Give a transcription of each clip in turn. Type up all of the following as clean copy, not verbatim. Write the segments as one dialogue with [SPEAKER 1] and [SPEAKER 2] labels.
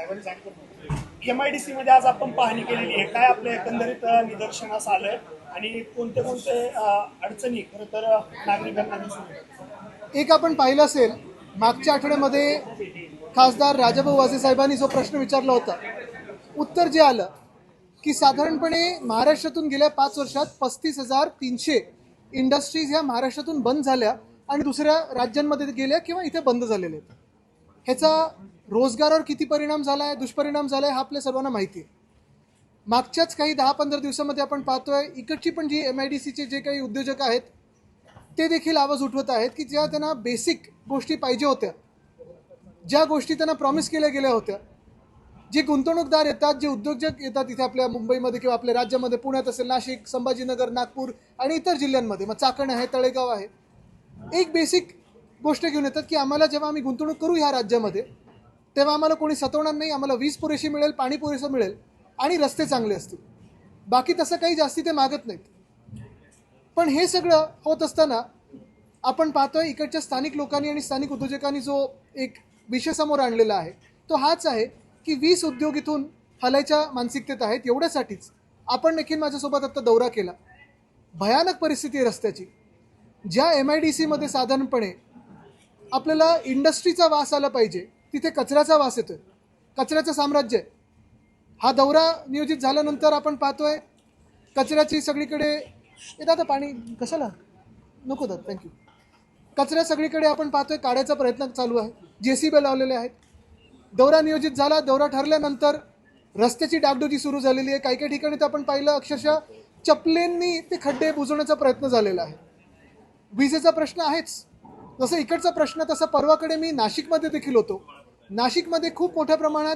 [SPEAKER 1] MIDC मध्ये आज आपण पाहणी केलेली आहे, काय आपल्या एकंदरीत निदर्शनास आलंय आणि कोणते कोणते अडचणी खरं तर नागरिकांना दिसून येतात?
[SPEAKER 2] एक आपण पाहिलं असेल, मागच्या आठवड्यामध्ये खासदार राजाभाऊ वाजे साहेबांनी जो प्रश्न विचारला होता, उत्तर जे आलं की साधारणपणे महाराष्ट्रातून गेल्या 5 वर्षात 35,300 इंडस्ट्रीज ह्या महाराष्ट्रातून बंद झाल्या आणि दुसऱ्या राज्यांमध्ये गेल्या किंवा इथे बंद झालेल्या आहेत. ह्याचा रोजगारावर किती परिणाम झाला आहे, दुष्परिणाम झाला आहे, हा आपल्या सर्वांना माहिती आहे. मागच्याच काही 10-15 दिवसामध्ये आपण पाहतोय इकडची पण जी MIDCचे जे काही उद्योजक आहेत ते देखील आवाज उठवत आहेत की ज्या त्यांना बेसिक गोष्टी पाहिजे होत्या, ज्या गोष्टी त्यांना प्रॉमिस केल्या गेल्या होत्या, जे गुंतवणूकदार येतात, जे उद्योजक येतात इथे आपल्या मुंबईमध्ये किंवा आपल्या राज्यामध्ये, पुण्यात असेल, नाशिक, संभाजीनगर, नागपूर आणि इतर जिल्ह्यांमध्ये, मग चाकण आहे, तळेगाव आहे, एक बेसिक गोष्ट घेऊन येतात की आम्हाला जेव्हा आम्ही गुंतवणूक करू ह्या राज्यामध्ये तेव्हा आम्हाला कोणी सतवणार नाही, आम्हाला वीज पुरेशी मिळेल, पाणी पुरेसं मिळेल आणि रस्ते चांगले असतील. बाकी तसं काही जास्ती ते मागत नाहीत. पण हे सगळं होत असताना आपण पाहतोय इकडच्या स्थानिक लोकांनी आणि स्थानिक उद्योजकांनी जो एक विषय समोर आणलेला आहे तो हाच आहे की 20 उद्योग इथून हलायच्या मानसिकतेत आहेत. एवढ्यासाठीच आपण देखील माझ्यासोबत आता दौरा केला. भयानक परिस्थिती आहे रस्त्याची. ज्या MIDC मध्ये साधारणपणे आपल्याला इंडस्ट्रीचा वास आला पाहिजे तिथे कचऱ्याचा वास येतोय, कचऱ्याचं साम्राज्य आहे. हा दौरा नियोजित झाल्यानंतर आपण पाहतोय कचऱ्याची सगळीकडे, दादा पाणी कशाला नको दादा, थँक्यू. कचरा सगळीकडे आपण पाहतोय काढायचा प्रयत्न चालू आहे, JCB लावलेले आहेत. दौरा नियोजित झाला, दौरा ठरल्यानंतर रस्त्याची डागडुजी सुरू झालेली आहे. काही काही ठिकाणी तर आपण पाहिलं अक्षरशः चपलेंनी ते खड्डे बुजवण्याचा प्रयत्न झालेला आहे. विजेचा प्रश्न आहेच. जसं इकडचा प्रश्न तसा परवाकडे मी नाशिकमध्ये देखील होतो. नाशिकमध्ये खूप मोठ्या प्रमाणात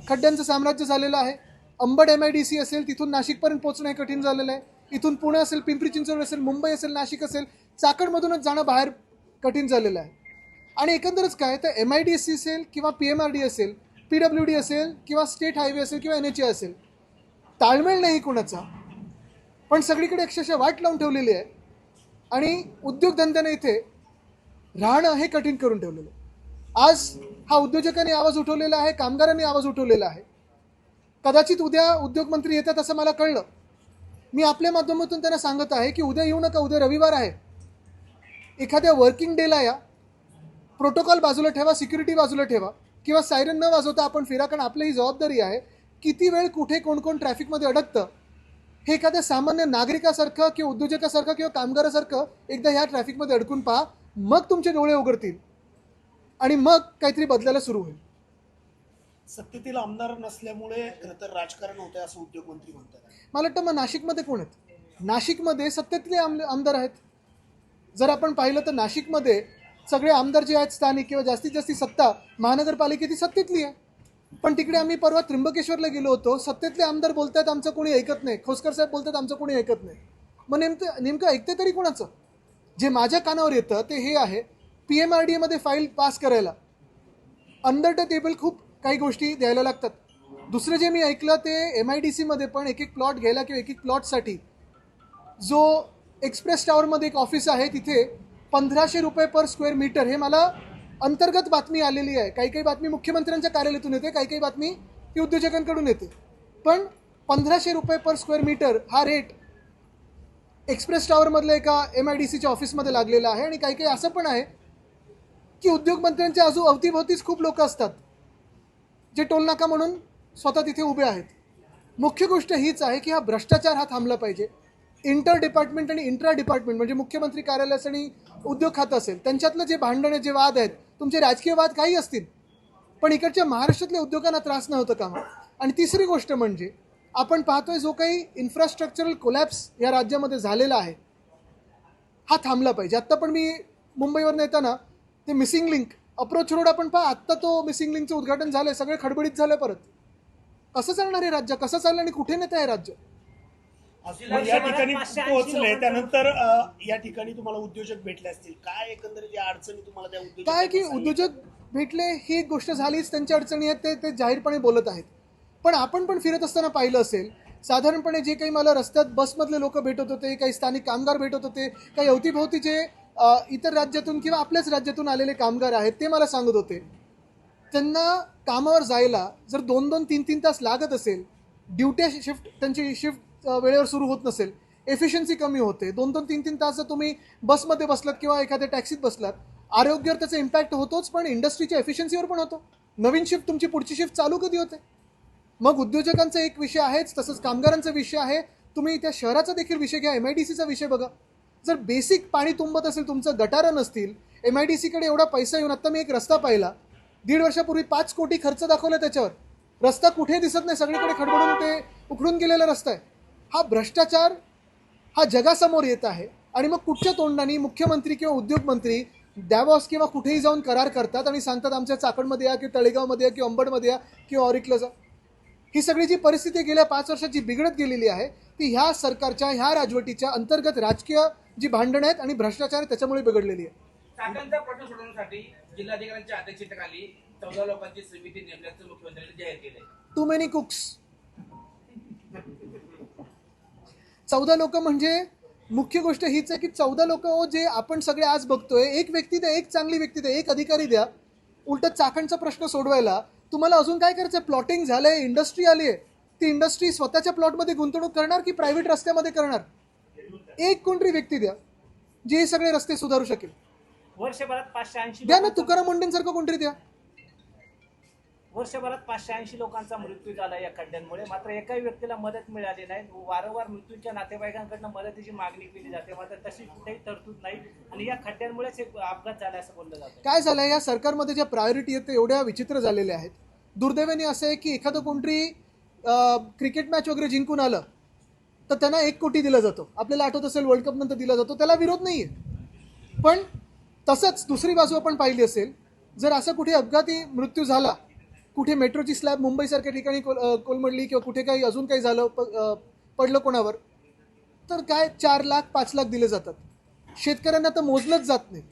[SPEAKER 2] खड्ड्यांचं साम्राज्य झालेलं आहे. अंबड MIDC असेल तिथून नाशिकपर्यंत पोहोचणं हे कठीण झालेलं आहे. इथून पुणे असेल, पिंपरी चिंचवड असेल, मुंबई असेल, नाशिक असेल, चाकणमधूनच जाणं बाहेर कठीण झालेलं आहे. आणि एकंदरच काय तर MIDC असेल किंवा PMRD असेल, PWD असेल किंवा स्टेट हायवे असेल किंवा NHA असेल, ताळमेळ नाही कुणाचा. पण सगळीकडे अक्षरशः वाट लावून ठेवलेली आहे आणि उद्योगधंद्याने इथे राहणं हे कठीण करून ठेवलेलं आहे. आज हा उद्योजकांनी आवाज उठवलेला आहे, कामगारांनी आवाज उठवलेला आहे. कदाचित उद्या उद्योगमंत्री येतात असं मला कळलं. मी आपल्या माध्यमातून त्यांना सांगत आहे की उद्या येऊ नका, उद्या रविवार आहे. एखाद्या वर्किंग डेला या, प्रोटोकॉल बाजूला ठेवा, सिक्युरिटी बाजूला ठेवा किंवा सायरन न वाजवता आपण फिरा, कारण आपली ही जबाबदारी आहे. किती वेळ कुठे कोण कोण ट्रॅफिकमध्ये अडकतं हे एखाद्या सामान्य नागरिकासारखं किंवा उद्योजकासारखं किंवा कामगारासारखं एकदा ह्या ट्रॅफिकमध्ये अडकून पहा, मग तुमचे डोळे उघडतील आणि मग काहीतरी बदलायला सुरू होईल.
[SPEAKER 1] सत्तेतील आमदार नसल्यामुळे खरं तर राजकारण होतंय असं उद्योगमंत्री म्हणतात.
[SPEAKER 2] मला वाटतं मग नाशिकमध्ये कोण आहेत? नाशिकमध्ये सत्तेतले आमदार आहेत. जर आपण पाहिलं तर नाशिकमध्ये सगळे आमदार जे आहेत स्थानिक किंवा जास्तीत जास्त सत्ता महानगरपालिकेची सत्तेतली आहे. पण तिकडे आम्ही परवा त्र्यंबकेश्वरला गेलो होतो, सत्तेतले आमदार बोलतात आमचं कोणी ऐकत नाही, खोसकर साहेब बोलतात आमचं कोणी ऐकत नाही. मग नेमकं ऐकते तरी कोणाचं? जे माझ्या कानावर येतं ते हे आहे, PMRD मध्ये फाईल पास करायला अंडर द टेबल खूप काही गोष्टी द्यायला लागतात. दुसरं जे मी ऐकलं ते MIDC मध्ये पण एक एक प्लॉट घ्यायला किंवा एक एक प्लॉटसाठी जो एक्सप्रेस टावरमध्ये एक ऑफिस आहे तिथे 1,500 रुपये पर स्क्वेअर मीटर, हे मला अंतर्गत बातमी आलेली आहे. काही काही बातमी मुख्यमंत्र्यांच्या कार्यालयातून येते, काही काही बातमी ही उद्योजकांकडून येते. पण 1,500 रुपये पर स्क्वेअर मीटर हा रेट एक्सप्रेस टावरमधल्या एका MIDCच्या ऑफिसमध्ये लागलेला आहे. आणि काही काही असं पण आहे की उद्योगमंत्र्यांच्या अवतीभोवतीच खूप लोक असतात जे टोलनाका म्हणून स्वतः तिथे उभे आहेत. मुख्य गोष्ट हीच आहे की हा भ्रष्टाचार हा थांबला पाहिजे. इंटर डिपार्टमेंट आणि इंट्रा डिपार्टमेंट म्हणजे मुख्यमंत्री कार्यालय आणि उद्योग खातं असेल त्यांच्यातलं जे भांडण आहे, जे वाद आहेत, तुमचे राजकीय वाद काही असतील, पण इकडच्या महाराष्ट्रातल्या उद्योगांना त्रास न होतं कामा. आणि तिसरी गोष्ट म्हणजे आपण पाहतोय जो काही इन्फ्रास्ट्रक्चरल कोलॅप्स या राज्यामध्ये झालेला आहे हा थांबला पाहिजे. आत्ता पण मी मुंबईवरून येताना ते मिसिंग लिंक अप्रोच रोड आपण पहा, आत्ता तो मिसिंग लिंकचं उद्घाटन झालंय, सगळे खडबडीत झालं. परत कसं चालणार हे राज्य, कसं चाललं आणि कुठे नेतं हे राज्य?
[SPEAKER 1] या ठिकाणी पोहोचले त्यानंतर या ठिकाणी तुम्हाला उद्योजक भेटले असतील, काय एकंदरीत या अडचणी तुम्हाला त्या उद्योजक
[SPEAKER 2] काय की उद्योजक भेटले ही गोष्ट झालीच, त्यांच्या अडचणी आहेत ते जाहीरपणे बोलत आहेत. पण आपण पण फिरत असताना पाहिलं असेल, साधारणपणे जे काही मला रस्त्यात बसमधले लोक भेटत होते, काही स्थानिक कामगार भेटत होते, काही अवतीभोवती जे इतर राज्यातून किंवा आपल्याच राज्यातून आलेले कामगार आहेत ते मला सांगत होते त्यांना कामावर जायला जर 2-2, 3-3 तास लागत असेल, ड्युट्या शिफ्ट त्यांची शिफ्ट वेळेवर सुरू होत नसेल, एफिशियन्सी कमी होते, 2-2, 3-3 तास जर तुम्ही बसमध्ये बसलात किंवा एखाद्या टॅक्सीत बसलात, आरोग्यावर त्याचा इम्पॅक्ट होतोच, पण इंडस्ट्रीच्या एफिशियन्सीवर पण होतो. नवीन शिफ्ट तुमची पुढची शिफ्ट चालू कधी होते? मग उद्योजकांचा एक विषय आहेच, तसंच कामगारांचा विषय आहे. तुम्ही त्या शहराचा देखील विषय घ्या, MIDCचा विषय बघा. जर बेसिक पाणी तुंबत असेल, तुमचं गटारं नसतील, MIDCकडे एवढा पैसा येऊन, आता मी एक रस्ता पाहिला 1.5 वर्षापूर्वी, 5 कोटी खर्च दाखवला त्याच्यावर, रस्ता कुठे दिसत नाही, सगळीकडे खडबडून ते उखडून गेलेला रस्ता आहे. हा भ्रष्टाचार हा जगासमोर येत आहे. आणि मग कुठच्या तोंडाने मुख्यमंत्री किंवा उद्योगमंत्री दॅवॉस किंवा कुठेही जाऊन करार करतात आणि सांगतात आमच्या चाकणमध्ये या किंवा तळेगावमध्ये या किंवा अंबडमध्ये या किंवा ऑरिकला जा. ही सगळी जी परिस्थिती गेल्या 5 वर्षात जी बिघडत गेलेली आहे, ती ह्या सरकारच्या, ह्या राजवटीच्या अंतर्गत राजकीय जी भांडणं आहेत आणि भ्रष्टाचार आहे त्याच्यामुळे बिघडलेली आहे.
[SPEAKER 3] चाकणचा प्रश्न सोडवण्यासाठी जिल्हाधिकाऱ्यांच्या अध्यक्षतेखाली 14 लोकांची समिती नेमल्याचं मुख्यमंत्र्यांनी जाहीर केलंय.
[SPEAKER 2] To many cooks. 14 लोक म्हणजे मुख्य गोष्ट हीच आहे की 14 लोक जे आपण सगळे आज बघतोय, एक व्यक्ती द्या, एक चांगली व्यक्ती द्या, एक अधिकारी द्या. उलट चाकणचा प्रश्न सोडवायला तुम्हाला अजून काय करायचं? प्लॉटिंग झालंय, इंडस्ट्री आली आहे, ती इंडस्ट्री स्वतःच्या प्लॉटमध्ये गुंतवणूक करणार की प्रायव्हेट रस्त्यामध्ये करणार? एक कोणतरी व्यक्ती द्या जी हे सगळे रस्ते सुधारू शकेल.
[SPEAKER 4] वर्षभरात 580
[SPEAKER 2] द्या ना, तुकाराम मुंडेंसारखं कोणतरी द्या.
[SPEAKER 4] वर्षभरात 580 लोकांचा मृत्यू झाला या खड्ड्यांमुळे, मात्र एकाही व्यक्तीला मदत मिळाली नाही. वारंवार मृत्यूच्या नातेवाईकांकडून मदतीची मागणी केली जाते, मात्र तशी कुठेही तरतूद नाही आणि या खड्ड्यांमुळेच एक अपघात झाला असं बोललं जातं.
[SPEAKER 2] काय झालं, या सरकारमध्ये ज्या प्रायोरिटी आहेत ते एवढ्या विचित्र झालेल्या आहेत. दुर्दैवाने असं आहे की एखादं कोणतरी क्रिकेट मॅच वगैरे जिंकून आलं तर त्यांना 1 कोटी दिला जातो. आपल्याला आठवत असेल वर्ल्ड कप नंतर दिला जातो, त्याला विरोध नाही आहे. पण तसंच दुसरी बाजू आपण पाहिली असेल, जर असं कुठे अपघाती मृत्यू झाला, कुठे मेट्रोची स्लॅब मुंबईसारख्या ठिकाणी कोलमडली किंवा कुठे काही अजून काही झालं, पडलं कोणावर, तर काय 4 लाख 5 लाख दिले जातात. शेतकऱ्यांना तर मोजलंच जात नाही.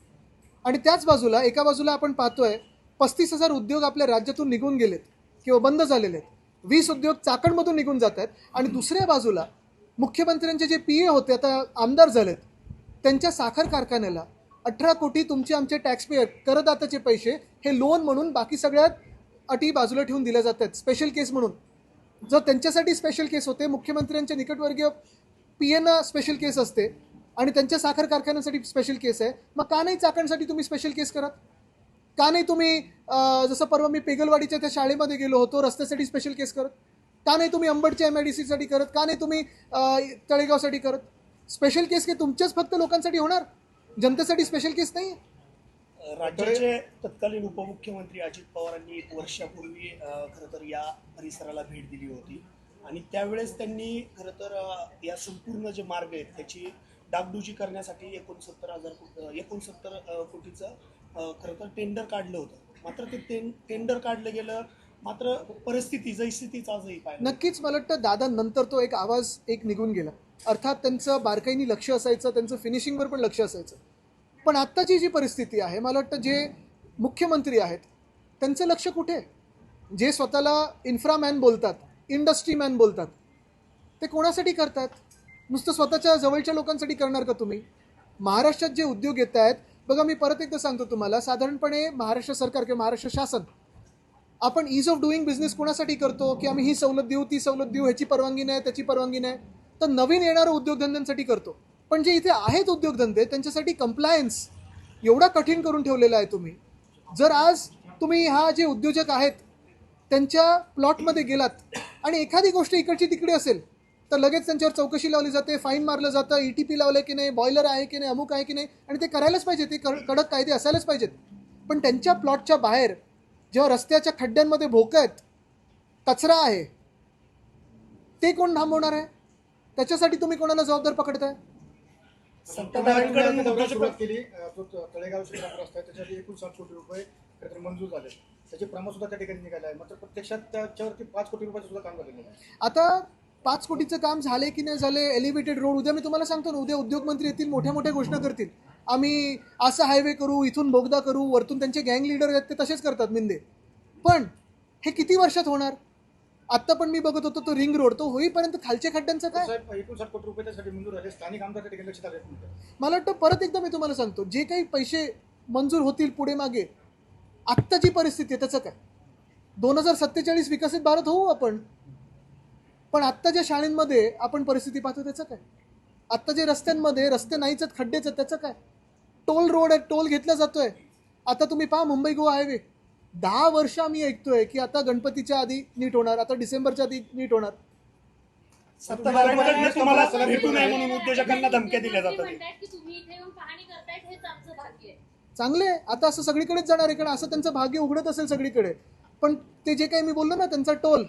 [SPEAKER 2] आणि त्याच बाजूला, एका बाजूला आपण पाहतोय 35,000 उद्योग आपल्या राज्यातून निघून गेलेत किंवा बंद झालेले आहेत. 20 उद्योग चाकणमधून निघून जात आहेत. आणि दुसऱ्या बाजूला मुख्यमंत्र्यांचे जे PA होते, आता आमदार झालेत, त्यांच्या साखर कारखान्याला 18 कोटी तुमचे आमचे टॅक्सपेयर करदात्याचे पैसे हे लोन म्हणून बाकी सगळ्यात अटी बाजूला ठेवून दिल्या जातात स्पेशल केस म्हणून. जर त्यांच्यासाठी स्पेशल केस होते, मुख्यमंत्र्यांच्या निकटवर्गीय PA स्पेशल केस असते आणि त्यांच्या साखर कारखान्यासाठी स्पेशल केस आहे, मग का नाही चाकणसाठी तुम्ही स्पेशल केस करत? का नाही तुम्ही जसं परवा मी पेगलवाडीच्या त्या शाळेमध्ये गेलो होतो, रस्त्यासाठी स्पेशल केस करत? का नाही तुम्ही अंबडच्या MIDCसाठी करत? का नाही तुम्ही तळेगावसाठी करत? स्पेशल केस हे तुमच्याच फक्त लोकांसाठी होणार, जनतेसाठी स्पेशल केस नाही.
[SPEAKER 1] राज्याचे तत्कालीन उपमुख्यमंत्री अजित पवारांनी 1 वर्षापूर्वी खरं तर या परिसराला भेट दिली होती आणि त्यावेळेस त्यांनी खरं तर या संपूर्ण जे मार्ग आहेत त्याची डागडुजी करण्यासाठी 69 कोटीचं खरं तर टेंडर काढलं होतं. मात्र ते टेंडर काढलं गेलं, मात्र परिस्थिती जैसी तीच आजही पाहिजे.
[SPEAKER 2] नक्कीच मला वाटतं दादा नंतर तो एक आवाज निघून गेला. अर्थात त्यांचं बारकाईने लक्ष असायचं, त्यांचं फिनिशिंगवर पण लक्ष असायचं. पण आत्ताची जी परिस्थिती आहे, मला वाटतं जे मुख्यमंत्री आहेत त्यांचं लक्ष कुठे? जे स्वतःला इन्फ्रामॅन बोलतात, इंडस्ट्री मॅन बोलतात, ते कोणासाठी करतात? नुसतं स्वतःच्या जवळच्या लोकांसाठी करणार का तुम्ही? महाराष्ट्रात जे उद्योग येत आहेत बघा, मी परत एकदा सांगतो तुम्हाला, साधारणपणे महाराष्ट्र सरकार किंवा महाराष्ट्र शासन आपण ईज ऑफ डुईंग बिझनेस कोणासाठी करतो की आम्ही ही सवलत देऊ, ती सवलत देऊ, ह्याची परवानगी नाही, त्याची परवानगी नाही, तर नवीन येणाऱ्या उद्योगधंद्यांसाठी करतो. पण जे इथे आहेत उद्योगधंदे त्यांच्यासाठी कंप्लायन्स एवढा कठीण करून ठेवलेला आहे तुम्ही. जर आज तुम्ही हा जे उद्योजक आहेत त्यांच्या प्लॉटमध्ये गेलात आणि एखादी गोष्ट इकडची तिकडे असेल तर लगेच त्यांच्यावर चौकशी लावली जाते, फाईन मारलं जातं, ETP लावलं की नाही, बॉयलर आहे की नाही, अमुक आहे की नाही, आणि ते करायलाच पाहिजे, ते कडक कायदे असायलाच पाहिजेत. पण त्यांच्या प्लॉटच्या बाहेर जेव्हा रस्त्याच्या खड्ड्यांमध्ये भोकं आहेत, कचरा आहे, ते कोण थांबवणार आहे? त्याच्यासाठी तुम्ही कोणाला जबाबदार पकडताय?
[SPEAKER 5] सुरुवात केली. तळेगाव श्रीराम रस्ता आहे, त्याच्यासाठी 59 कोटी रुपये खरं मंजूर झाले. त्याचे प्रमाण सुद्धा त्या ठिकाणी निघाले आहे, मात्र प्रत्यक्षात त्याच्यावरती 5 कोटी रुपयाचं सुद्धा काम झालेलं आहे.
[SPEAKER 2] आता 5 कोटीचं काम झाले की नाही झाले, एलिव्हेटेड रोड, उद्या मी तुम्हाला सांगतो ना, उद्या उद्योगमंत्री येतील, मोठ्या मोठ्या घोषणा करतील, आम्ही असा हायवे करू, इथून बोगदा करू, वरतून त्यांचे गँग लीडर आहेत ते तसेच करतात मिंदे. पण हे किती वर्षात होणार? आत्ता पण मी बघत होतो तो रिंग रोड, तो होईपर्यंत खालच्या खड्ड्यांचं काय?
[SPEAKER 5] 59 कोटी रुपये त्यासाठी मंजूर झाले. स्थानिक आमदार त्या ठिकाणी लक्षात आले.
[SPEAKER 2] मला वाटतं परत एकदा मी तुम्हाला सांगतो, जे काही पैसे मंजूर होतील पुढे मागे आत्ता जी परिस्थिती आहे त्याचं काय? 2047 विकसित भारत होऊ आपण, पण आत्ता ज्या शाळेंमध्ये आपण परिस्थिती पाहतो त्याचं काय? आत्ता जे रस्त्यांमध्ये रस्ते नाहीच आहेत, खड्डेच आहेत, त्याचं काय? टोल रोड आहे, टोल घेतला जातोय. आता तुम्ही पहा मुंबई गोवा हायवे, 10 वर्ष आम्ही ऐकतोय की आता गणपतीच्या आधी नीट होणार, आता डिसेंबरच्या आधी नीट होणार.
[SPEAKER 1] सत्ताधाऱ्यांकडनं तुम्हाला भेटू नये म्हणून उद्योजकांना धमक्या दिल्या जातात.
[SPEAKER 6] म्हणतात की तुम्ही इथे येऊन पाहणी करतायत हेच आमचं भाग्य आहे.
[SPEAKER 2] चांगले आहे, आता असं सगळीकडेच जाणार आहे, कारण असं त्यांचं भाग्य उघडत असेल सगळीकडे. पण ते जे काही मी बोललो ना त्यांचा टोल,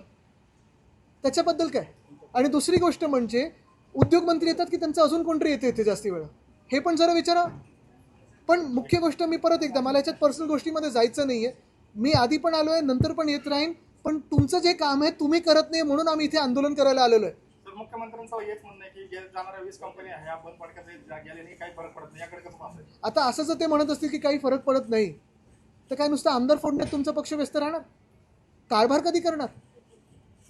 [SPEAKER 2] त्याच्याबद्दल काय? आणि दुसरी गोष्ट म्हणजे उद्योग मंत्री येतात की त्यांचं अजून कोणतरी येते इथे जास्ती वेळा, हे पण जरा विचारा. पण मुख्य गोष्ट मी परत एकदा, मला याच्यात पर्सनल गोष्टीमध्ये जायचं नाहीये. मी आधी पण आलो आहे, नंतर पण येत राहीन. पण तुमचं जे काम आहे तुम्ही करत नाही म्हणून आम्ही इथे आंदोलन करायला आलेलो आहे.
[SPEAKER 5] तर मुख्यमंत्र्यांचं हेच म्हणणं आहे की जाणाऱ्या 20 कंपन्या ह्या बंद पडण्यात गेल्याने काही फरक पडत नाही, याकडे कसं पाहताय?
[SPEAKER 2] आता असं जर ते म्हणत असतील की काही फरक पडत नाही, तर काय नुसतं आमदार फोडण्यात तुमचा पक्ष व्यस्त राहणार? कारभार कधी करणार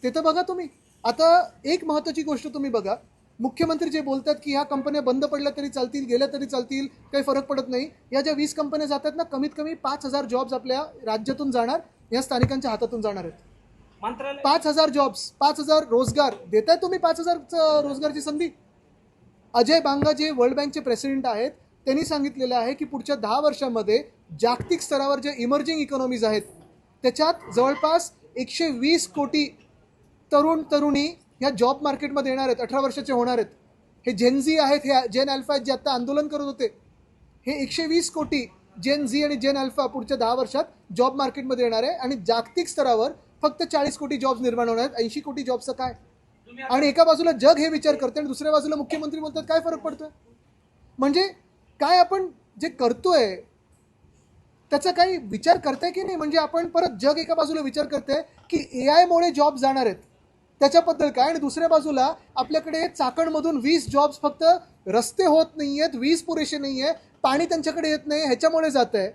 [SPEAKER 2] ते तर बघा तुम्ही. आता एक महत्त्वाची गोष्ट तुम्ही बघा, मुख्यमंत्री जे बोलतात की ह्या कंपन्या बंद पडल्या तरी चालतील, गेल्या तरी चालतील, काही फरक पडत नाही. या ज्या 20 कंपन्या जातात ना, कमीत कमी 5,000 जॉब्स आपल्या राज्यातून जाणार, या स्थानिकांच्या हातातून जाणार आहेत.
[SPEAKER 4] मंत्रालय
[SPEAKER 2] 5,000 जॉब्स, 5,000 रोजगार देताय तुम्ही, 5,000 रोजगारची संधी. अजय बांगा जे वर्ल्ड बँकचे प्रेसिडेंट आहेत, त्यांनी सांगितलेलं आहे की पुढच्या 10 वर्षांमध्ये जागतिक स्तरावर जे इमर्जिंग इकॉनॉमीज आहेत त्याच्यात जवळपास 120 कोटी तरुण तरुणी ह्या जॉब मार्केटमध्ये येणार आहेत, 18 वर्षाचे होणार आहेत. हे जेन झी आहेत, हे जेन अल्फा आहेत जे आता आंदोलन करत होते. हे 120 कोटी जेन झी आणि जेन अल्फा पुढच्या 10 वर्षात जॉब मार्केटमध्ये येणार आहे. आणि जागतिक स्तरावर फक्त 40 कोटी जॉब्स निर्माण होणार आहेत. 80 कोटी जॉबचं काय? आणि एका बाजूला जग हे विचार करते आणि दुसऱ्या बाजूला मुख्यमंत्री बोलतात काय फरक पडतोय? म्हणजे काय आपण जे करतोय त्याचा काही विचार करताय की नाही? म्हणजे आपण परत जग एका बाजूला विचार करते की AI मुळे जॉब जाणार आहेत, त्याच्याबद्दल काय? आणि दुसऱ्या बाजूला आपल्याकडे चाकणमधून 20 जॉब्स फक्त रस्ते होत नाही आहेत, वीज पुरेशी नाही आहे, पाणी त्यांच्याकडे येत नाही, ह्याच्यामुळे जात आहे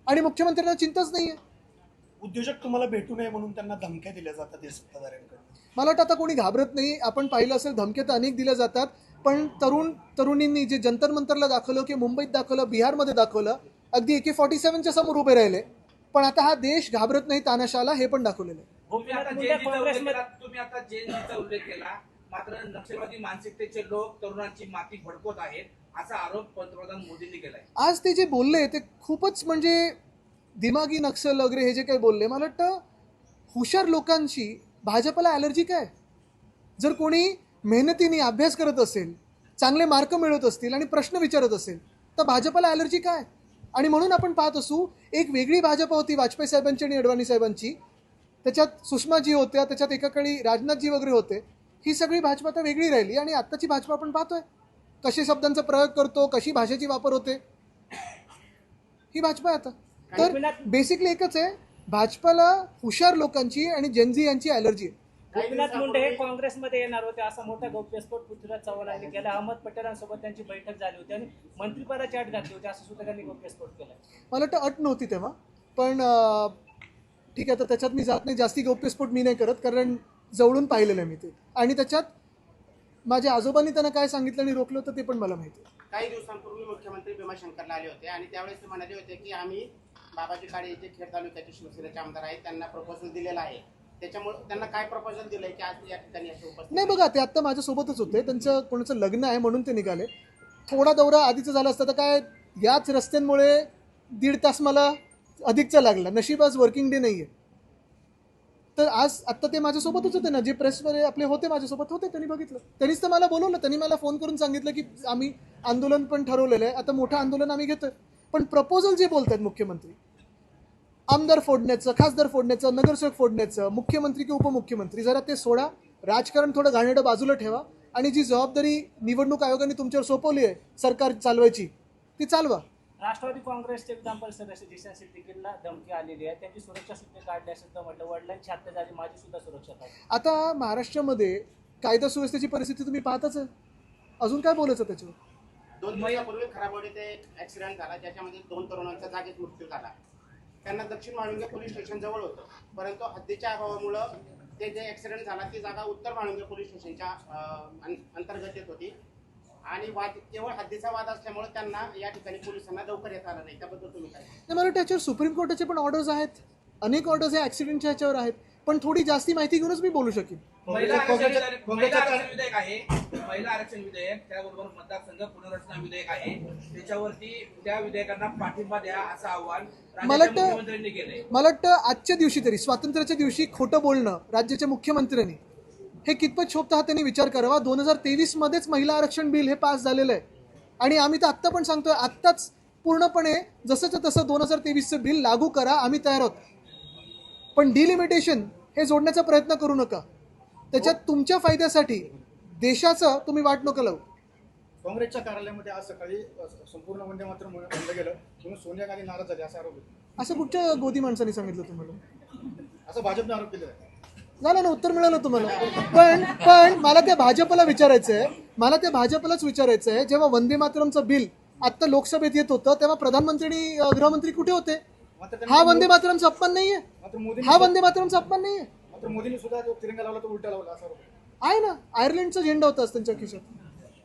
[SPEAKER 2] आणि मुख्यमंत्र्यांना चिंताच नाही आहे.
[SPEAKER 1] उद्योजक तुम्हाला भेटू नये म्हणून त्यांना धमक्या दिल्या जातात या सत्ताधाऱ्यांकडून.
[SPEAKER 2] मला वाटतं आता कोणी घाबरत नाही. आपण पाहिलं असेल धमक्या तर अनेक दिल्या जातात, पण तरुणींनी जे जंतर मंतरला दाखवलं की मुंबईत दाखवलं, बिहारमध्ये दाखवलं, अगदी AK-47च्या समोर उभे राहिले, पण आता हा देश घाबरत नाही तानाशाला, हे पण दाखवलेलं आहे.
[SPEAKER 3] तुम्ही आता जेनजीचा उल्लेख केला, जेनजीचा उल्लेख केला, मात्र नक्षलवादी मानसिकतेचे लोक तरुणांची माती भडकवत आहेत असा आरोप पंतप्रधान मोदींनी केलाय.
[SPEAKER 2] आज ते जे बोलले ते खूपच म्हणजे दिमागी नक्षल वगैरे हे जे काही बोलले, मला वाटतं हुशार लोकांशी भाजपला ॲलर्जी काय? जर कोणी मेहनतीने अभ्यास करत असेल, चांगले मार्क मिळवत असतील आणि प्रश्न विचारत असेल तर भाजपला ॲलर्जी काय? आणि म्हणून आपण पाहत असू एक वेगळी भाजप होती वाजपेयी साहेबांची आणि अडवाणी साहेबांची, त्याच्यात सुषमाजी होत्या, त्याच्यात एकाकाळी राजनाथजी वगैरे होते. ही सगळी भाजप आता वेगळी राहिली आणि आत्ताची भाजप आपण पाहतोय कशी शब्दांचा प्रयोग करतो, कशी भाषेची वापर होते, ही भाजप आहे आता. तर बेसिकली एकच आहे, भाजपला हुशार लोकांची आणि जेनझी यांची ॲलर्जी आहे.
[SPEAKER 4] गोपीनाथ मुंडे हे काँग्रेसमध्ये येणार होते असा मोठा गौप्यस्फोट पृथ्वीराज चव्हाण यांनी केला. अहमद पटेलांसोबत त्यांची बैठक झाली होती आणि मंत्रिपदाची अट घातली होती असं सुद्धा त्यांनी गौप्यस्फोट केला.
[SPEAKER 2] मला वाटतं अट नव्हती तेव्हा, पण ठीक आहे, तर त्याच्यात मी जात नाही, जास्ती गौप्यस्फोट मी नाही करत, कारण जवळून पाहिलेलं आहे मी ते. आणि त्याच्यात माझ्या आजोबांनी त्यांना काय सांगितलं आणि रोखलं होतं ते पण मला माहिती आहे.
[SPEAKER 7] काही दिवसांपूर्वी मुख्यमंत्री भीमाशंकरला आले होते आणि त्यावेळेस ते म्हणाले होते की आम्ही बाबाजी काळे जे खेड तालुक्याचे शिवसेनेचे आमदार आहेत त्यांना प्रपोजल दिलेला आहे. त्याच्यामुळे त्यांना काय प्रपोजल दिलंय की आज या ठिकाणी असे उपस्थित
[SPEAKER 2] नाही बघा, ते आत्ता माझ्यासोबतच होते, त्यांचं कोणाचं लग्न आहे म्हणून ते निघाले. थोडा दौरा आधीचं झाला असता तर काय, याच रस्त्यांमुळे 1.5 तास मला अधिकचा लागला. नशीब आज वर्किंग डे नाही आहे, तर आज आत्ता ते माझ्यासोबतच होते ना, जे प्रेसमध्ये आपले होते माझ्यासोबत होते, त्यांनी बघितलं, त्यांनीच तर मला बोलवलं, त्यांनी मला फोन करून सांगितलं की आम्ही आंदोलन पण ठरवलेलं आहे, आता मोठं आंदोलन आम्ही घेतोय. पण प्रपोजल जे बोलतात मुख्यमंत्री, आमदार फोडण्याचं, खासदार फोडण्याचं, नगरसेवक फोडण्याचं, मुख्यमंत्री की उपमुख्यमंत्री, जरा ते सोडा. राजकारण थोडं घाणेरडं बाजूला ठेवा आणि जी जबाबदारी निवडणूक आयोगाने तुमच्यावर सोपवली आहे सरकार चालवायची, ती चालवा.
[SPEAKER 4] राष्ट्रवादी काँग्रेसचे विधान परिषद सदस्य जिशन सिद्दीकींना धमकी आलेली आहे, त्यांची सुरक्षा सूत्र काढली असं म्हटलं. वडिलांची हत्या झाली, माझी सुद्धा सुरक्षा काढली.
[SPEAKER 2] आता महाराष्ट्रामध्ये कायदा सुव्यवस्थेची परिस्थिती तुम्ही पाहताच आहे, अजून काय बोलायचं त्याच्यावर?
[SPEAKER 7] 2 दिवसापूर्वी खराबवाडीत एक ऍक्सिडेंट झाला ज्याच्यामध्ये 2 तरुणांचा जागीच मृत्यू झाला. त्यांना दक्षिण माळुंगे पोलीस स्टेशन जवळ होतं, परंतु हद्दीच्या अभावामुळं ते जे ऍक्सिडेंट झाला ती जागा उत्तर माळुंगे पोलीस स्टेशनच्या अंतर्गत येत होती. आणि वाद केवळ हद्दीचा वाद असल्यामुळे त्यांना या ठिकाणी पोलिसांना लवकर येता आलं नाही. त्याबद्दल तुम्ही काय?
[SPEAKER 2] नाही, मला वाटतं याच्यावर सुप्रीम कोर्टाचे पण ऑर्डर्स आहेत, अनेक ऑर्डर्स या ऍक्सिडेंटच्या ह्याच्यावर आहेत, पण थोडी जास्ती माहिती घेऊनच मी बोलू शकेन.
[SPEAKER 3] महिला
[SPEAKER 5] काँग्रेसच्या-
[SPEAKER 3] आरक्षण महिला आरक्षण विधेयक आहे. महिला आरक्षण विधेयक त्याबरोबर मतदारसंघ पुनर्रचना विधेयक आहे. त्याच्यावरती त्या विधेयकांना पाठिंबा द्या असं आवाहन
[SPEAKER 2] मला
[SPEAKER 3] राज्याच्या
[SPEAKER 2] वाटतं
[SPEAKER 3] मुख्यमंत्र्यांनी केलंय.
[SPEAKER 2] मला वाटतं आजच्या दिवशी तरी स्वातंत्र्याच्या दिवशी खोटं बोलणं राज्याच्या मुख्यमंत्र्यांनी हे कितपत शोभतं हा त्यांनी विचार करावा. 2023 मध्येच महिला आरक्षण बिल हे पास झालेलं आहे आणि आम्ही तर आत्ता पण सांगतोय, आत्ताच पूर्णपणे जसंच तसं 2023चं बिल लागू करा, आम्ही तयार आहोत. पण डिलिमिटेशन हे जोडण्याचा प्रयत्न करू नका. त्याच्यात तुमच्या फायद्यासाठी देशाचं तुम्ही वाट नका लावू.
[SPEAKER 5] काँग्रेसच्या कार्यालयामध्ये आज सकाळी संपूर्ण वंदे मातरम म्हणलं गेलं म्हणून सोनिया गांधी नाराज झाली असा आरोप आहे.
[SPEAKER 2] असं कुठच्या गोदी माणसाने सांगितलं तुम्हाला?
[SPEAKER 5] असं भाजपने आरोप केलेला आहे.
[SPEAKER 2] झालं ना, उत्तर मिळालं तुम्हाला. पण मला त्या भाजपला विचारायचं आहे, मला त्या भाजपलाच विचारायचं आहे, जेव्हा वंदे मातरमचं बिल आत्ता लोकसभेत येत होतं तेव्हा प्रधानमंत्री आणि गृहमंत्री कुठे होते? हा वंदे मातरमचा अपमान नाहीये,
[SPEAKER 5] मात्र मोदींनी
[SPEAKER 2] हा वंदे मातरमचा अपमान नाहीये.
[SPEAKER 5] मात्र मोदींनी सुद्धा जो तिरंगा लावला तो उलटा लावला असा आरोप आहे.
[SPEAKER 2] आहे ना, आयर्लंडचा झेंडा होता त्यांच्या खिशात.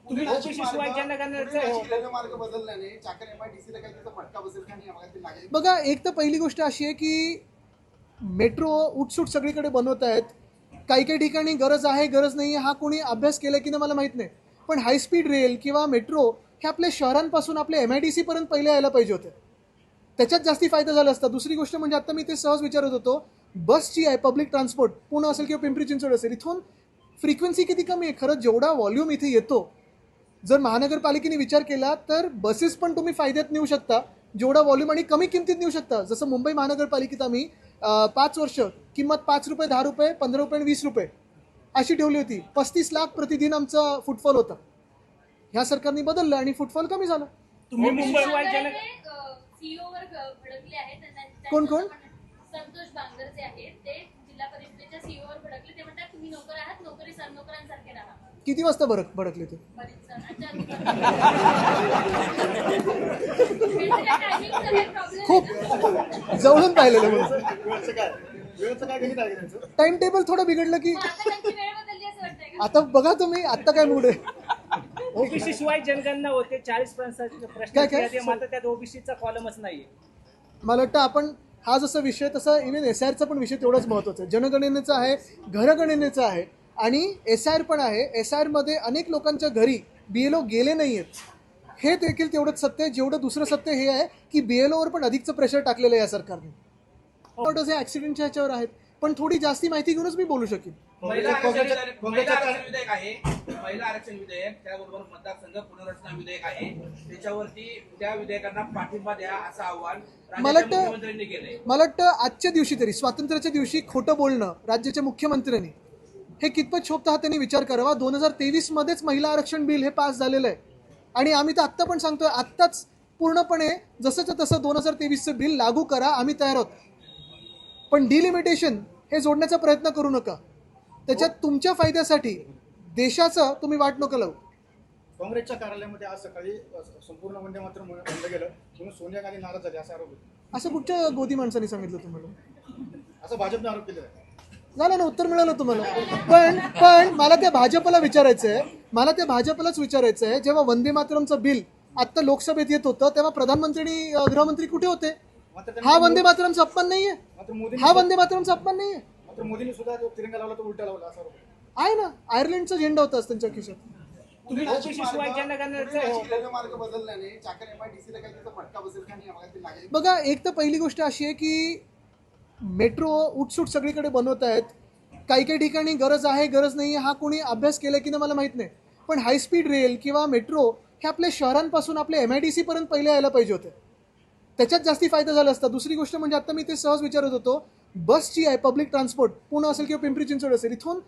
[SPEAKER 4] ओबीसी शिवाय जनगणनेचं
[SPEAKER 8] मार्ग बदलल्याने चाकण MIDC ला काही त्याचा फटका बसेल का नाही या भागातील नागरिक?
[SPEAKER 2] बघा, एक तर पहिली गोष्ट अशी आहे की मेट्रो उठसूट सगळीकडे बनवत आहेत. काही काही ठिकाणी गरज आहे, गरज नाही आहे, हा कोणी अभ्यास केला की नाही मला माहीत नाही, पण हायस्पीड रेल किंवा मेट्रो हे आपल्या शहरांपासून आपल्या MIDC पर्यंत पहिले यायला पाहिजे होते. त्याच्यात जास्ती फायदा झाला असता. दुसरी गोष्ट म्हणजे आता मी ते सहज विचारत होतो, बसची आहे पब्लिक ट्रान्सपोर्ट, पुणे असेल किंवा पिंपरी चिंचवड असेल, इथून फ्रिक्वेन्सी किती कमी आहे. खरंच जेवढा व्हॉल्यूम इथे येतो, जर महानगरपालिकेने विचार केला तर बसेस पण तुम्ही फायद्यात नेऊ शकता, जेवढा व्हॉल्यूम आणि कमी किमतीत नेऊ शकता. जसं मुंबई महानगरपालिकेत आम्ही 5 वर्ष किंमत 5 रुपये, 10 रुपये, 15 रुपये आणि 20 रुपये अशी ठेवली होती. 35 लाख प्रतिदिन आमचा फुटफॉल होता. ह्या सरकारने बदललं आणि फुटफॉल कमी झाला.
[SPEAKER 1] तुम्ही मुंबई
[SPEAKER 6] सीईओ वर भडकले आहेत.
[SPEAKER 2] कोण कोण?
[SPEAKER 6] संतोष बांगर जे आहेत ते जिल्हा परिषदेच्या सीईओ वर भडकले. ते म्हणतात तुम्ही नोकर आहात, नोकरी नोकरांसारखे राहा.
[SPEAKER 2] किती वाजता भडकले ते?
[SPEAKER 6] बरीच टायमिंग
[SPEAKER 2] खूप जवळून पाहिलेलं म्हणून.
[SPEAKER 5] वेळचं काय गणित आहे का त्यांचं?
[SPEAKER 2] टाइम टेबल थोडं बिघडलं की
[SPEAKER 6] आता त्यांची वेळ बदलली असं वाटतंय का?
[SPEAKER 2] आता बघा तुम्ही, आता काय मूड आहे?
[SPEAKER 4] ओबीसी शिवाय जनगणना होते 40
[SPEAKER 2] काय?
[SPEAKER 4] प्रश्न, मात्र त्यात ओबीसीचा कॉलमच नाहीये.
[SPEAKER 2] मला वाटतं आपण हा जसा विषय तसा इव्हन SIRचा पण विषय तेवढाच महत्त्वाचा आहे. जनगणनेचा आहे, घरगणनेचा आहे आणि SIR पण आहे. SIR मध्ये अनेक लोकांच्या घरी BLO गेले नाही आहेत. हे देखील तेवढंच सत्य आहे. जेवढं दुसरं सत्य हे आहे की BLO वर पण अधिकचं प्रेशर टाकलेलं आहे या सरकारने. ऑर्डर्स या ऍक्सिडेंटच्या ह्याच्यावर आहेत, पण थोडी जास्ती माहिती घेऊनच मी बोलू शकेन.
[SPEAKER 3] महिला
[SPEAKER 5] काँग्रेसच्या-
[SPEAKER 3] आरक्षण महिला आरक्षण विधेयक आहे. महिला आरक्षण विधेयक त्याबरोबर मतदारसंघ पुनर्रचना विधेयक आहे. त्याच्यावरती त्या विधेयकांना पाठिंबा द्या असं आवाहन
[SPEAKER 2] मला
[SPEAKER 3] राज्याच्या
[SPEAKER 2] वाटतं
[SPEAKER 3] मुख्यमंत्र्यांनी केलंय.
[SPEAKER 2] मला वाटतं आजच्या दिवशी तरी स्वातंत्र्याच्या दिवशी खोटं बोलणं राज्याच्या मुख्यमंत्र्यांनी हे कितपत शोभतं हा त्यांनी विचार करावा. 2023 मध्येच महिला आरक्षण बिल हे पास झालेलं आहे आणि आम्ही तर आत्ता पण सांगतोय, आत्ताच पूर्णपणे जसंच तसं 2023चं बिल लागू करा, आम्ही तयार आहोत. पण डिलिमिटेशन हे जोडण्याचा प्रयत्न करू नका. त्याच्यात तुमच्या फायद्यासाठी देशाचं तुम्ही वाट नका लावू.
[SPEAKER 5] काँग्रेसच्या कार्यालयामध्ये आज सकाळी संपूर्ण वंदे मातरम म्हणलं गेलं म्हणून सोनिया गांधी नाराज झाली असा आरोप आहे.
[SPEAKER 2] असं कुठच्या गोदी माणसाने सांगितलं तुम्हाला?
[SPEAKER 5] असं भाजपने आरोप केलेला आहे.
[SPEAKER 2] झालं ना, उत्तर मिळालं तुम्हाला. पण मला त्या भाजपला विचारायचं आहे, मला त्या भाजपलाच विचारायचं आहे, जेव्हा वंदे मातरमचं बिल आत्ता लोकसभेत येत होतं तेव्हा प्रधानमंत्री आणि गृहमंत्री कुठे होते? हा वंदे मातरमचा अपमान नाहीये,
[SPEAKER 5] मात्र मोदींनी
[SPEAKER 2] हा वंदे मातरमचा अपमान नाहीये.
[SPEAKER 5] मात्र मोदींनी सुद्धा जो तिरंगा लावला तो उलटा लावला असा आरोप आहे.
[SPEAKER 2] आहे ना, आयर्लंडचा झेंडा होता त्यांच्या खिशात.
[SPEAKER 4] ओबीसी शिवाय जनगणनेचं
[SPEAKER 8] मार्ग बदलल्याने चाकण MIDC ला काही त्याचा फटका बसेल का नाही या भागातील नागरिक?
[SPEAKER 2] बघा, एक तर पहिली गोष्ट अशी आहे की मेट्रो उठसूट सगळीकडे बनवत आहेत. काही काही ठिकाणी गरज आहे, गरज नाही आहे, हा कोणी अभ्यास केला की नाही मला माहीत नाही, पण हायस्पीड रेल किंवा मेट्रो हे आपल्या शहरांपासून आपल्या MIDC पर्यंत पहिले यायला पाहिजे होते. त्याच्यात जास्ती फायदा झाला असता. दुसरी गोष्ट म्हणजे आता मी ते सहज विचारत होतो, बसची आहे पब्लिक ट्रान्सपोर्ट, पुणे असेल किंवा पिंपरी चिंचवड असेल, इथून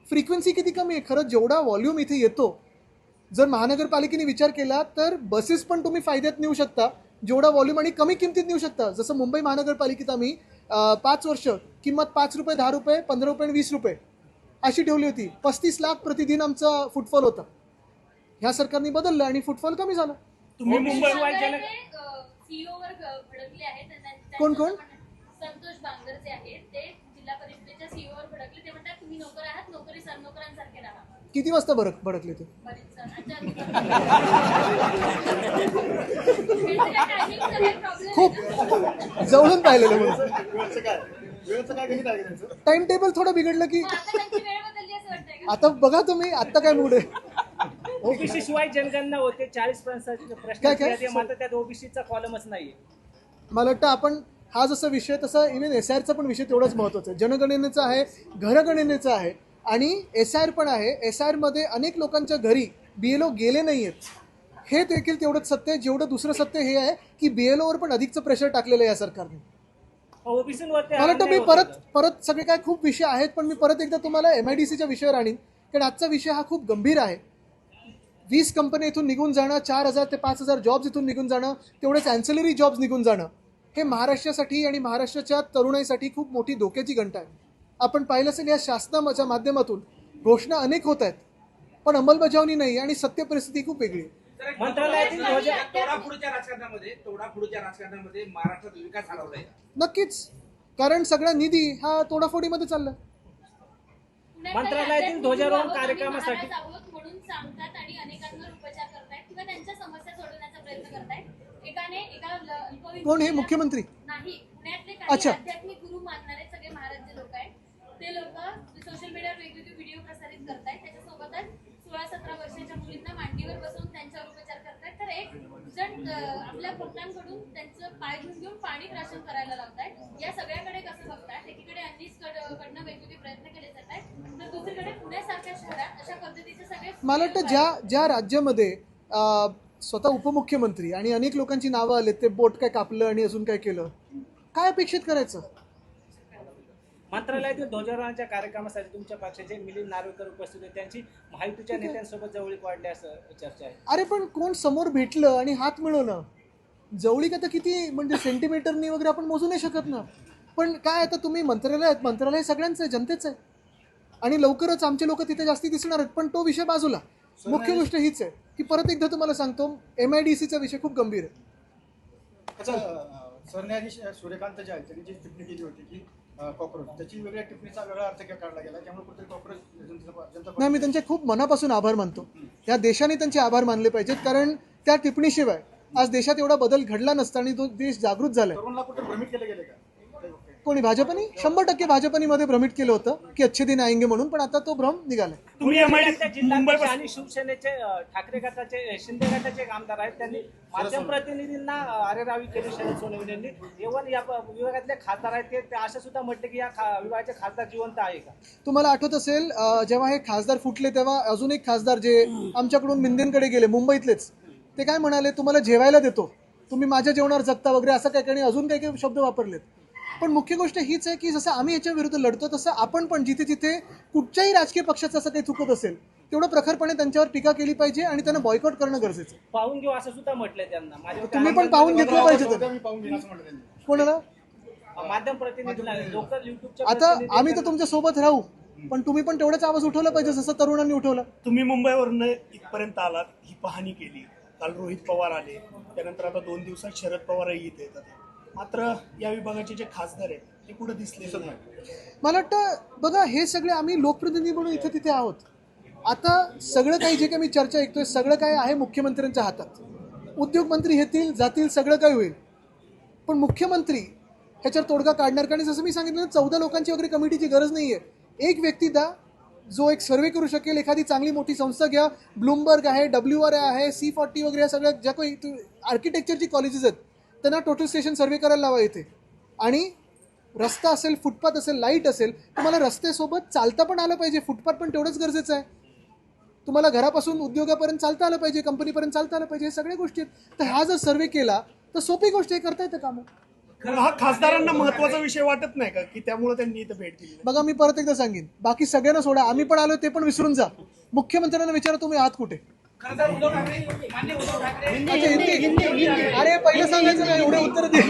[SPEAKER 2] फ्रिक्वेन्सी किती कमी आहे. खरंच जेवढा व्हॉल्यूम इथे येतो, जर महानगरपालिकेने विचार केला तर बसेस पण तुम्ही फायद्यात नेऊ शकता, जेवढा व्हॉल्यूम आणि कमी किमतीत नेऊ शकता. जसं मुंबई महानगरपालिकेत आम्ही 5 वर्ष किंमत 5 रुपये, 10 रुपये, 15 रुपये आणि 20 रुपये अशी ठेवली होती. 35 लाख प्रतिदिन आमचा फुटफॉल होता. ह्या सरकारने बदललं आणि फुटफॉल कमी झाला.
[SPEAKER 1] तुम्ही मुंबई
[SPEAKER 6] सीईओ वर भडकले आहेत.
[SPEAKER 2] कोण कोण?
[SPEAKER 6] संतोष बांगर जे आहेत ते जिल्हा परिषदेच्या सीईओ वर भडकले. ते म्हणतात तुम्ही नोकर आहात, नोकरी नोकरांसारखे राहा.
[SPEAKER 2] किती वाजता भडकले ते?
[SPEAKER 6] बरीच जण
[SPEAKER 2] खूप जवळून पाहिलेलं म्हणून.
[SPEAKER 5] वेळेचं काय गणित आहे का त्यांचं?
[SPEAKER 2] टाइम टेबल थोडं बिघडलं की
[SPEAKER 6] आता त्यांची वेळ बदलली असं वाटतंय का?
[SPEAKER 2] आता बघा तुम्ही आता काय मूड आहे.
[SPEAKER 4] ओबीसी शिवाय जनगणना होते 40
[SPEAKER 2] काय?
[SPEAKER 4] प्रश्न मात्र त्यात ओबीसीचा कॉलमच नाहीये.
[SPEAKER 2] मला वाटतं आपण हा जसा विषय तसा इव्हन SIRचा पण विषय तेवढाच महत्त्वाचा आहे. जनगणनेचा आहे, घरगणनेचा आहे आणि SIR पण आहे. SIR मध्ये अनेक लोकांच्या घरी BLO गेले नाही आहेत. हे देखील तेवढंच सत्य आहे जेवढं दुसरं सत्य हे आहे की BLOवर पण अधिकचं प्रेशर टाकलेलं आहे या सरकारने.
[SPEAKER 4] ओबीसीवरती
[SPEAKER 2] मला वाटतं मी परत सगळे काय खूप विषय आहेत पण मी परत एकदा तुम्हाला MIDCच्या विषयावर आणीन कारण आजचा विषय हा खूप गंभीर आहे. 20 कंपन्या इथून निघून जाणं, 4,000 ते 5,000 जॉब्स इथून निघून जाणं, तेवढेच ॲन्सिलरी जॉब्स निघून जाणं हे महाराष्ट्रासाठी आणि महाराष्ट्राच्या तरुणाईसाठी खूप मोठी धोक्याची घंटा आहे. आपण पाहिलं असेल या शासनाच्या माध्यमातून घोषणा अनेक होत आहेत पण अंमलबजावणी नाही आणि सत्य परिस्थिती खूप वेगळी आहे.
[SPEAKER 4] मंत्रालयातील
[SPEAKER 3] तोडाफोडीच्या राजकारणामध्ये महाराष्ट्रात विकास हरवलाय.
[SPEAKER 2] नक्कीच, कारण सगळा निधी हा तोडाफोडीमध्ये चालला.
[SPEAKER 4] मंत्रालयातील ध्वजारोहण कार्यक्रमासाठी
[SPEAKER 6] म्हणून सांगतात आणि अनेकांवर उपचार करतायत किंवा त्यांच्या समस्या सोडवण्याचा प्रयत्न करतायत. एका
[SPEAKER 2] कोण हे मुख्यमंत्री?
[SPEAKER 6] नाही, पुण्यातले
[SPEAKER 2] अच्छा.
[SPEAKER 6] काही आध्यात्मिक गुरु मानणारे सगळे महाराजचे लोक आहेत. ते लोक सोशल मीडियावर वेगवेगळे व्हिडिओ प्रसारित करतायत. त्याच्यासोबतच 16-17 वर्षाच्या मुलींना मांडीवर बसवून त्यांच्यावर उपचार करतायत. तर एक जण आपल्या भक्तांकडून त्यांचं पाय धुवून घेऊन पाणी प्राशन करायला लावतायत. या सगळ्याकडे कसं बघतायत? एकीकडे कडनं वेगवेगळे प्रयत्न केले जात आहेत तर दुसरीकडे पुण्यासारख्या शहरात अशा पद्धतीचे सगळे.
[SPEAKER 2] मला वाटतं ज्या राज्यामध्ये स्वतः उपमुख्यमंत्री आणि अनेक लोकांची नावं आलेत ते बोट काय कापलं आणि अजून काय केलं, काय अपेक्षित करायचं?
[SPEAKER 4] मंत्रालयातील ध्वजारोहणाच्या कार्यक्रमासाठी तुमच्या पक्षाचे मिलिंद नार्वेकर उपस्थित होते. त्यांची महायुतीच्या नेत्यांसोबत जवळीक वाढली असं चर्चा आहे.
[SPEAKER 2] अरे पण कोण समोर भेटलं आणि हात मिळवणं, जवळीक आता किती म्हणजे सेंटीमीटरनी वगैरे आपण मोजू नाही शकत ना. पण काय आता तुम्ही मंत्रालय सगळ्यांचं आहे, जनतेचं आहे आणि लवकरच आमचे लोक तिथे जास्ती दिसणार आहेत. पण तो विषय बाजूला, मुख्य गोष्ट हीच आहे की परत एकदा तुम्हाला सांगतो MIDCचा विषय खूप गंभीर आहे.
[SPEAKER 5] सरन्यायाधीश सूर्यकांत जे आहेत त्यांनी जी टिप्पणी केली होती की कॉक्रोच, त्याची वेगळ्या टिप्पणीचा वेगळा अर्थ काढला गेला, त्यामुळे कुठेतरी कॉक्रोच जनता
[SPEAKER 2] नाही, मी त्यांचे खूप मनापासून आभार मानतो. या देशाने त्यांचे आभार मानले पाहिजेत कारण त्या टिप्पणीशिवाय आज देशात एवढा बदल घडला नसता आणि तो देश जागृत झालाय.
[SPEAKER 5] तरुणला कुठे भ्रमित केले गेले का?
[SPEAKER 2] कोणी भाजपनी 100% भाजपनी मध्ये भ्रमित केलं होतं की अच्छे दिन आएंगे म्हणून, पण आता तो भ्रम निघालाय.
[SPEAKER 1] तुम्ही
[SPEAKER 4] जिल्हाध्यक्ष आणि शिवसेनेचे ठाकरे गटाचे शिंदे गटाचे एक आमदार आहेत. त्यांनी माध्यम प्रतिनिधींना अरेरावी केली शरद सोनवणे यांनी. एवढं या विभागातले खासदार आहेत ते असं सुद्धा म्हटले की या विभागाचे खासदार जिवंत आहे का?
[SPEAKER 2] तुम्हाला आठवत असेल जेव्हा हे खासदार फुटले तेव्हा अजून एक खासदार जे आमच्याकडून मिंदेंकडे गेले मुंबईतलेच, ते काय म्हणाले, तुम्हाला जेवायला देतो, तुम्ही माझ्या जेवणावर जगता वगैरे असं काही अजून काही शब्द वापरलेत. पण मुख्य गोष्ट हीच आहे की जसं आम्ही याच्या विरुद्ध लढतो तसं आपण पण जिथे जिथे कुठच्याही राजकीय पक्षाचं असं काही चुकत असेल तेवढं प्रखरपणे त्यांच्यावर टीका केली पाहिजे आणि त्यांना बॉयकॉट करणं गरजेचं.
[SPEAKER 4] पाहून घेऊ असं सुद्धा म्हटलंय त्यांना.
[SPEAKER 2] तुम्ही पण पाहून घेतलं पाहिजे.
[SPEAKER 5] मी पाहून घेईन असं म्हटलं त्यांनी.
[SPEAKER 2] कोणाला?
[SPEAKER 4] माध्यम प्रतिनिधींना, लोकल युट्यूबच्या
[SPEAKER 2] आता आम्ही तर तुमच्या सोबत राहू पण तुम्ही पण तेवढाच आवाज उठवला पाहिजे जसं तरुणांनी उठवला.
[SPEAKER 1] तुम्ही मुंबईवरनं इथपर्यंत आलात, ही पाहणी केली, काल रोहित पवार आले, त्यानंतर आता 2 दिवसात शरद पवारही इथे येतात. मात्र या विभागाचे जे खासदार आहेत ते कुठे दिसले नाही.
[SPEAKER 2] मला वाटतं बघा हे सगळे आम्ही लोकप्रतिनिधी म्हणून इथे तिथे आहोत. आता सगळं काही जे काही मी चर्चा ऐकतोय सगळं काय आहे मुख्यमंत्र्यांच्या हातात. उद्योगमंत्री येतील जातील सगळं काय होईल पण मुख्यमंत्री ह्याच्यावर तोडगा काढणार. कारण जसं मी सांगितलं 14 लोकांची वगैरे कमिटीची गरज नाहीये. एक व्यक्ती द्या जो एक सर्वे करू शकेल. एखादी चांगली मोठी संस्था घ्या, ब्लूमबर्ग आहे, WRI आहे, C40 वगैरे या सगळ्या ज्या काही आर्किटेक्चरची कॉलेजेस आहेत त्यांना टोटल स्टेशन सर्वे करायला लावा इथे. आणि रस्ता असेल, फुटपाथ असेल, लाईट असेल, तुम्हाला रस्त्यासोबत चालता पण आलं पाहिजे, फुटपाथ पण तेवढंच गरजेचं आहे. तुम्हाला घरापासून उद्योगापर्यंत चालता आलं पाहिजे, कंपनीपर्यंत चालता आलं पाहिजे, हे सगळ्या गोष्टी आहेत. तर हा जर सर्वे केला तर सोपी गोष्ट आहे, करता येतं कामं.
[SPEAKER 1] हा खासदारांना महत्वाचा विषय वाटत नाही का की त्यामुळे त्यांनी इथं भेट दिली?
[SPEAKER 2] बघा मी परत एकदा सांगेन, बाकी सगळ्यांना सोडा, आम्ही पण आलो ते पण विसरून जा. मुख्यमंत्र्यांना विचारा तुम्ही आहात कुठे. अरे पहिलं सांगायचं नाही, एवढे उत्तर दे.